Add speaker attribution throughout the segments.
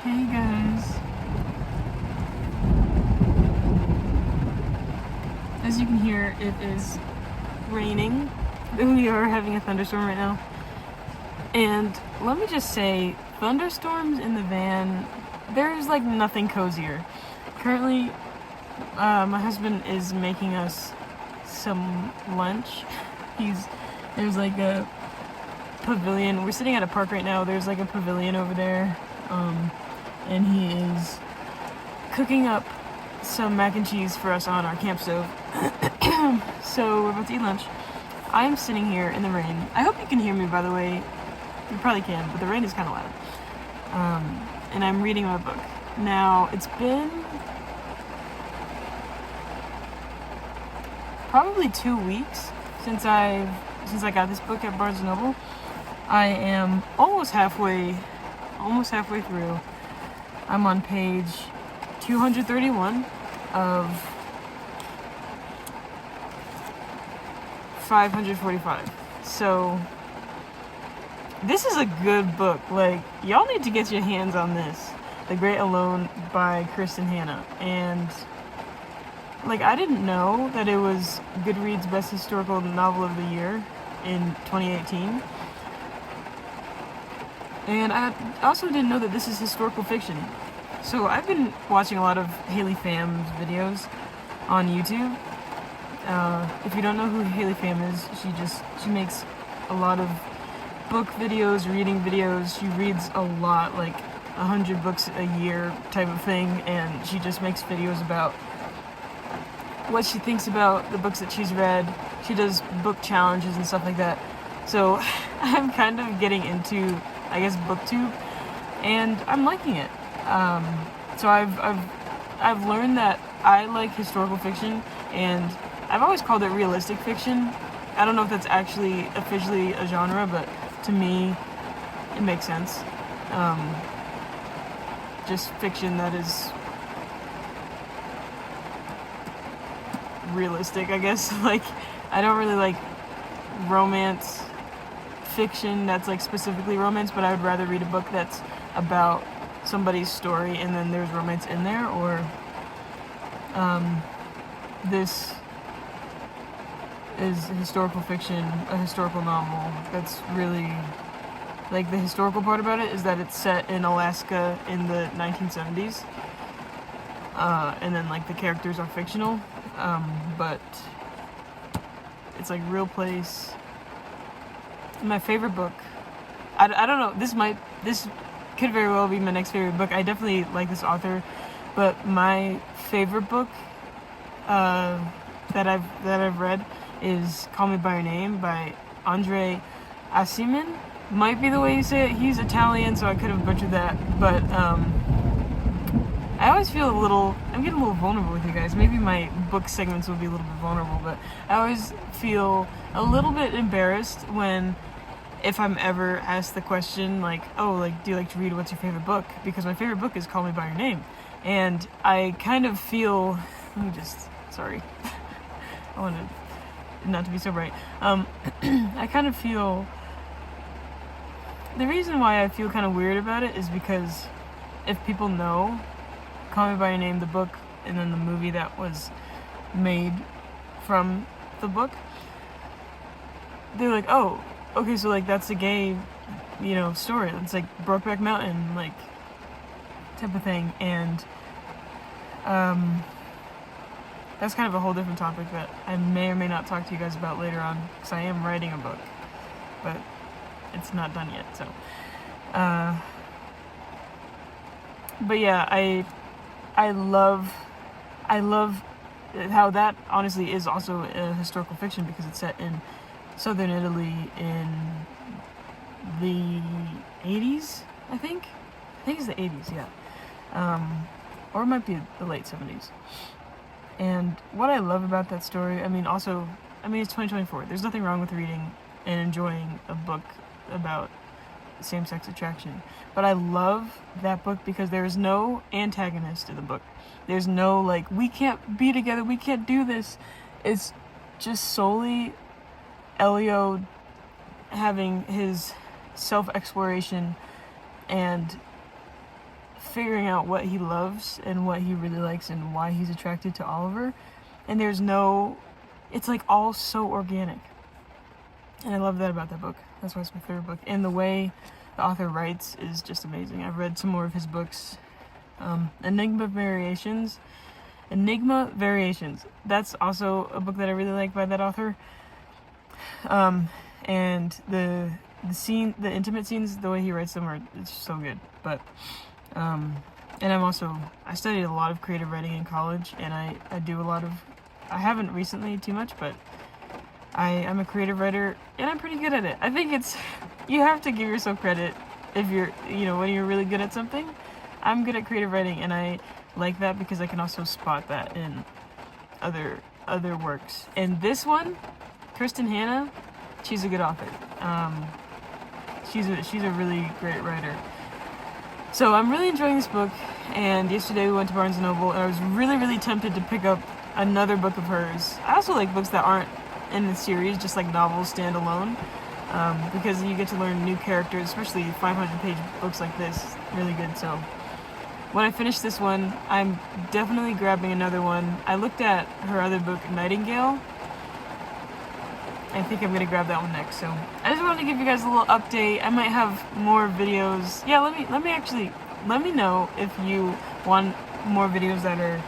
Speaker 1: Hey guys. As you can hear, it is raining. We are having a thunderstorm right now. And let me just say, thunderstorms in the van, there's like nothing cozier. Currently, my husband is making us some lunch. There's like a pavilion. We're sitting at a park right now. There's like a pavilion over there. And he is cooking up some mac and cheese for us on our camp stove. So we're about to eat lunch. I am sitting here in the rain. I hope you can hear me, by the way. You probably can, but the rain is kind of loud. And I'm reading my book. Now, it's been probably 2 weeks since I got this book at Barnes & Noble. I am almost halfway through. I'm on page 231 of 545. So this is a good book. Like, y'all need to get your hands on this. The Great Alone by Kristin Hannah. And like, I didn't know that it was Goodreads Best Historical Novel of the Year in 2018. And I also didn't know that this is historical fiction. So I've been watching a lot of Haley Pham's videos on YouTube. If you don't know who Haley Pham is, she makes a lot of book videos, reading videos. She reads a lot, like 100 books a year type of thing, and she just makes videos about what she thinks about the books that she's read. She does book challenges and stuff like that. So I'm kind of getting into, I guess, BookTube, and I'm liking it. So I've learned that I like historical fiction, and I've always called it realistic fiction. I don't know if that's actually officially a genre, but to me, it makes sense. Just fiction that is realistic, I guess. Like, I don't really like romance fiction that's like specifically romance, but I would rather read a book that's about somebody's story and then there's romance in there, or this is historical fiction, a historical novel that's really, like, the historical part about it is that it's set in Alaska in the 1970s, and then like the characters are fictional, but it's like real place. My favorite book, I don't know, this could very well be my next favorite book. I definitely like this author, but my favorite book that I've read is Call Me by Your Name by Andre Aciman. Might be the way you say it. He's Italian, so I could have butchered that, but I always feel I'm getting a little vulnerable with you guys. Maybe my book segments will be a little bit vulnerable, but I always feel a little bit embarrassed if I'm ever asked the question, like, oh, like, do you like to read? What's your favorite book? Because my favorite book is Call Me by Your Name. And I kind of feel, sorry. I wanted not to be so bright. I kind of feel, the reason why I feel kind of weird about it is because if people know Call Me by Your Name, the book, and then the movie that was made from the book, they're like, oh, okay, so like that's a gay, story. It's like Brokeback Mountain, like, type of thing. And that's kind of a whole different topic that I may or may not talk to you guys about later on, because I am writing a book, but it's not done yet. So, but yeah, I love how that honestly is also a historical fiction, because it's set in southern Italy in the 80s, I think it's the 80s, yeah, or it might be the late 70s. And what I love about that story, it's 2024. There's nothing wrong with reading and enjoying a book about same-sex attraction, but I love that book because there is no antagonist in the book. There's no, like, we can't be together, we can't do this. It's just solely Elio having his self-exploration and figuring out what he loves and what he really likes and why he's attracted to Oliver. And there's no, it's like all so organic. And I love that about that book. That's why it's my favorite book. And the way the author writes is just amazing. I've read some more of his books. Enigma Variations. That's also a book that I really like by that author. And the intimate scenes, the way he writes them it's so good. But, and I studied a lot of creative writing in college, and I do a lot of, I haven't recently too much, but I'm a creative writer, and I'm pretty good at it. I think you have to give yourself credit if you're, when you're really good at something. I'm good at creative writing, and I like that because I can also spot that in other works. And this one, Kristen Hanna, she's a good author. She's a really great writer. So I'm really enjoying this book, and yesterday we went to Barnes & Noble, and I was really, really tempted to pick up another book of hers. I also like books that aren't in the series, just like novels stand alone, because you get to learn new characters, especially 500-page books like this. Really good. So when I finish this one, I'm definitely grabbing another one. I looked at her other book, Nightingale. I think I'm gonna grab that one next. So I just wanted to give you guys a little update. I might have more videos. Yeah, let me know if you want more videos that are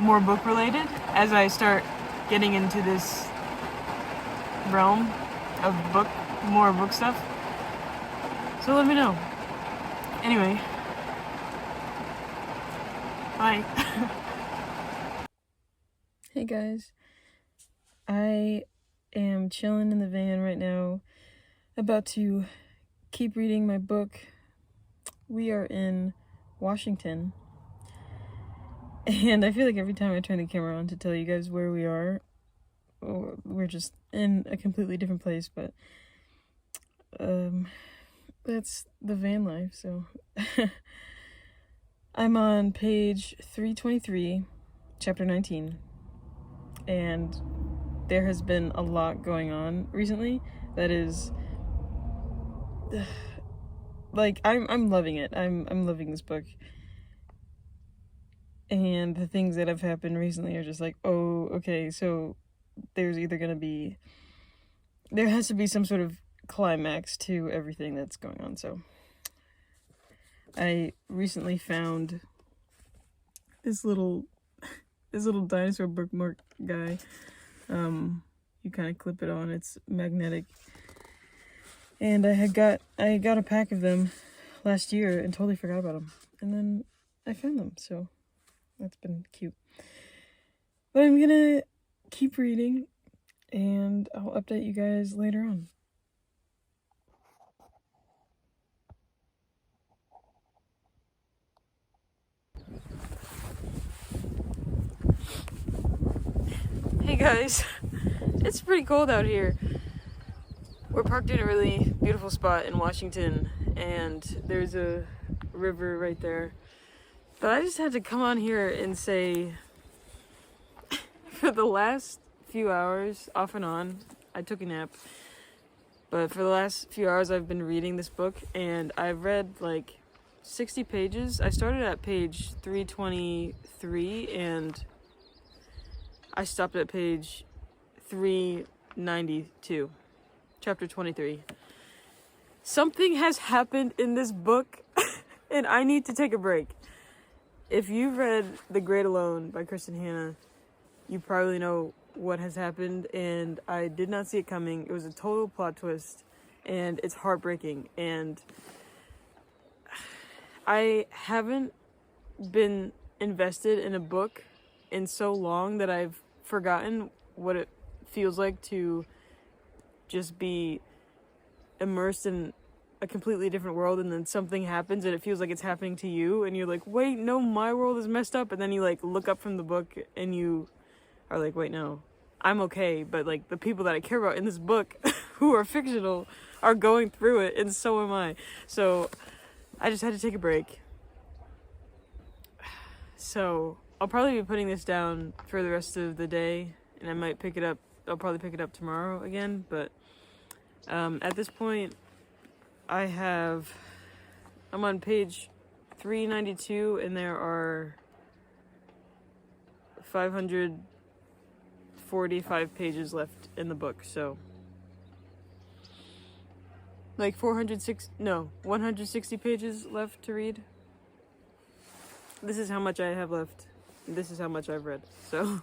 Speaker 1: more book related as I start getting into this realm of more book stuff. So let me know. Anyway, bye. Hey guys, I am chilling in the van right now, about to keep reading my book. We are in Washington, and I feel like every time I turn the camera on to tell you guys where we are, we're just in a completely different place, but that's the van life. So I'm on page 323, chapter 19, and there has been a lot going on recently that is like I'm loving it. I'm loving this book. And the things that have happened recently are just like, oh, okay, so there has to be some sort of climax to everything that's going on. So I recently found this little dinosaur bookmark guy. You kind of clip it on, it's magnetic. And I got a pack of them last year and totally forgot about them. And then I found them, so that's been cute. But I'm gonna keep reading, and I'll update you guys later on. Hey guys, it's pretty cold out here. We're parked in a really beautiful spot in Washington, and there's a river right there. But I just had to come on here and say, for the last few hours, off and on, I took a nap, but for the last few hours I've been reading this book, and I've read like 60 pages. I started at page 323, and I stopped at page 392, chapter 23. Something has happened in this book, and I need to take a break. If you've read The Great Alone by Kristen Hanna, you probably know what has happened, and I did not see it coming. It was a total plot twist, and it's heartbreaking, and I haven't been invested in a book in so long that I've forgotten what it feels like to just be immersed in a completely different world, and then something happens and it feels like it's happening to you, and you're like, wait, no, my world is messed up, and then you like look up from the book and you are like, wait, no, I'm okay, but like the people that I care about in this book who are fictional are going through it, and so am I. So I just had to take a break. So I'll probably be putting this down for the rest of the day, and I might pick it up. I'll probably pick it up tomorrow again, but at this point I'm on page 392, and there are 545 pages left in the book, so like 160 pages left to read. This is how much I have left. This is how much I've read. So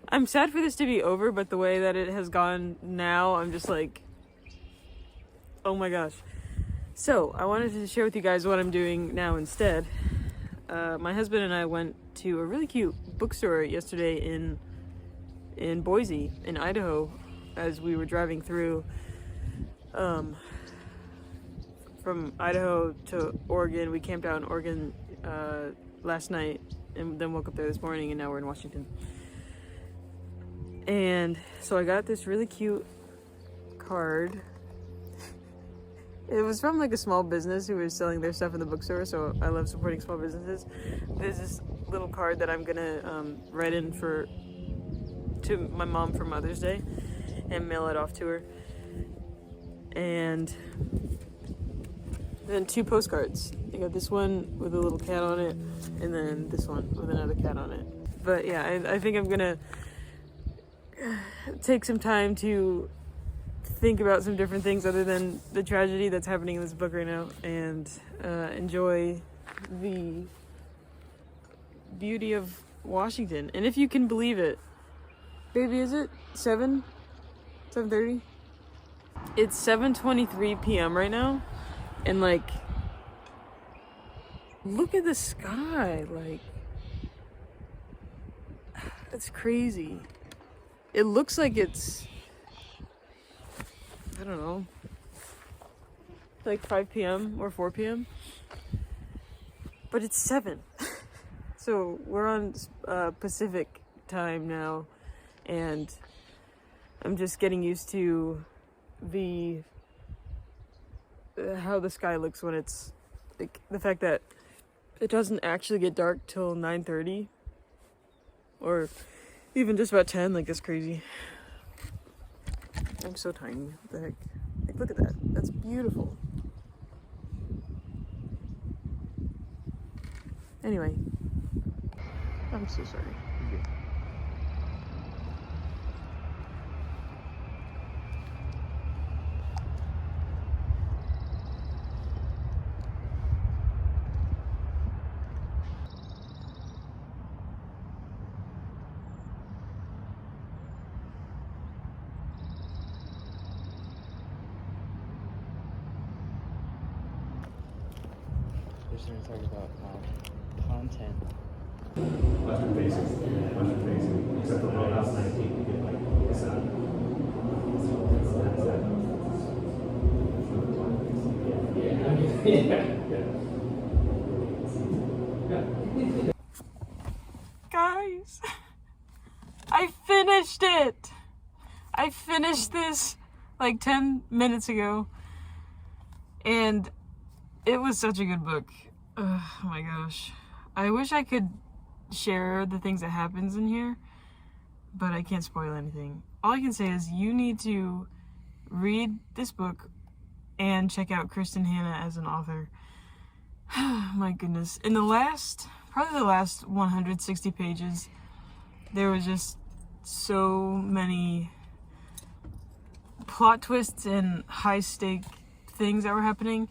Speaker 1: I'm sad for this to be over, but the way that it has gone now, I'm just like, oh my gosh. So I wanted to share with you guys what I'm doing now instead. My husband and I went to a really cute bookstore yesterday in Boise, in Idaho, as we were driving through from Idaho to Oregon. We camped out in Oregon last night and then woke up there this morning, and now we're in Washington. And so I got this really cute card. It was from like a small business who was selling their stuff in the bookstore, so I love supporting small businesses. There's this little card that I'm gonna write in to my mom for Mother's Day and mail it off to her. And then 2 postcards. I got this one with a little cat on it, and then this one with another cat on it. But yeah, I think I'm gonna take some time to think about some different things other than the tragedy that's happening in this book right now, and enjoy the beauty of Washington. And if you can believe it, baby, is it 7:30? It's 7:23 p.m. right now, and like, look at the sky. Like, it's crazy. It looks like it's, I don't know, like 5 p.m. or 4 p.m. But it's 7. So we're on Pacific time now, and I'm just getting used to how the sky looks when it's like, the fact that it doesn't actually get dark till 9:30 or even just about 10. Like, that's crazy. I'm so tiny. What the heck? Like, look at that. That's beautiful. Anyway, I'm so sorry.
Speaker 2: We're starting to talk about content.
Speaker 3: Much basic, except for my last 19 to get like
Speaker 1: Guys, I finished it. I finished this like 10 minutes ago, and it was such a good book. Oh my gosh. I wish I could share the things that happens in here, but I can't spoil anything. All I can say is you need to read this book and check out Kristin Hannah as an author. My goodness. In probably the last 160 pages, there was just so many plot twists and high-stake things that were happening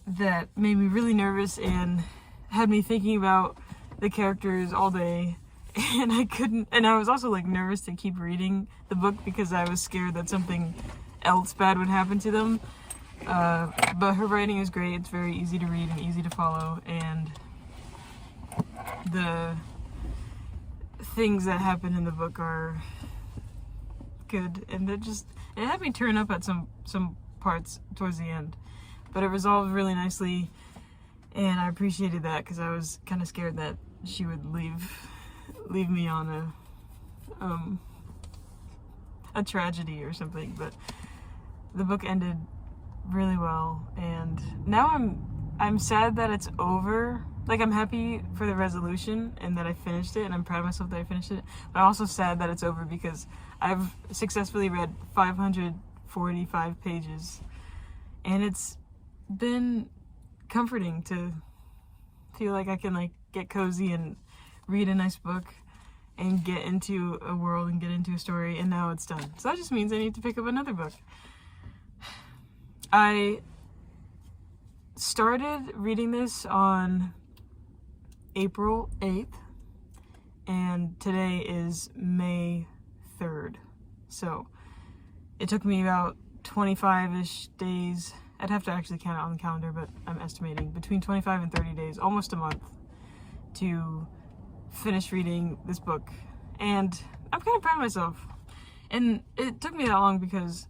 Speaker 1: that made me really nervous and had me thinking about the characters all day. And I was also like nervous to keep reading the book because I was scared that something else bad would happen to them. But her writing is great. It's very easy to read and easy to follow, and the things that happen in the book are good, and it had me turn up at some parts towards the end, but it resolved really nicely, and I appreciated that because I was kind of scared that she would leave me on a tragedy or something. But the book ended really well, and now I'm sad that it's over. Like, I'm happy for the resolution and that I finished it, and I'm proud of myself that I finished it, but I'm also sad that it's over because I've successfully read 545 pages, and it's been comforting to feel like I can like get cozy and read a nice book and get into a world and get into a story, and now it's done. So that just means I need to pick up another book. I started reading this on April 8th, and today is May 3rd. So it took me about 25-ish days. I'd have to actually count it on the calendar, but I'm estimating between 25 and 30 days, almost a month, to finish reading this book. And I'm kind of proud of myself. And it took me that long because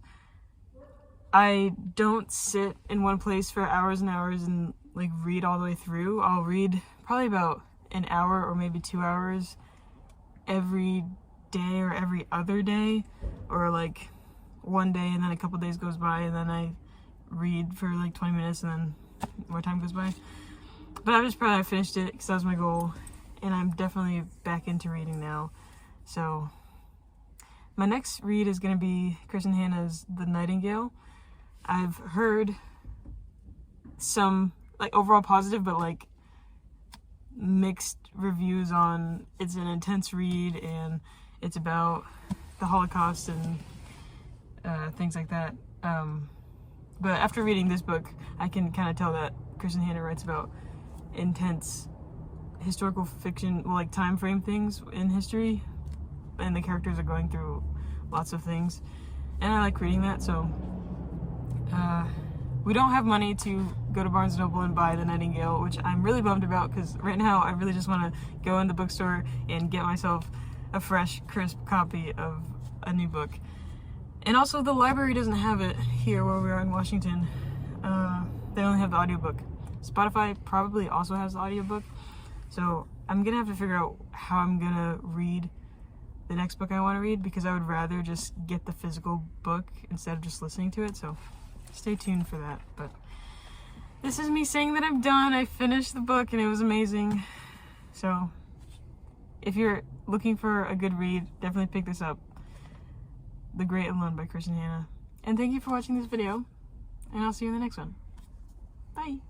Speaker 1: I don't sit in one place for hours and hours and like read all the way through. I'll read probably about an hour or maybe 2 hours every day or every other day, or like one day and then a couple days goes by and then I read for like 20 minutes and then more time goes by. But I'm just proud I finished it because that was my goal, and I'm definitely back into reading now. So my next read is going to be Kristin Hannah's The Nightingale. I've heard some like overall positive but like mixed reviews on it's an intense read and it's about the Holocaust and things like that. But after reading this book, I can kind of tell that Kristin Hannah writes about intense historical fiction, well, like time frame things in history, and the characters are going through lots of things, and I like reading that. So we don't have money to go to Barnes & Noble and buy The Nightingale, which I'm really bummed about because right now I really just want to go in the bookstore and get myself a fresh, crisp copy of a new book. And also, the library doesn't have it here where we are in Washington. They only have the audiobook. Spotify probably also has the audiobook. So I'm gonna have to figure out how I'm gonna read the next book I want to read, because I would rather just get the physical book instead of just listening to it. So stay tuned for that. But this is me saying that I'm done. I finished the book and it was amazing. So if you're looking for a good read, definitely pick this up. The Great Unknown by Kristin Hannah. And thank you for watching this video, and I'll see you in the next one. Bye!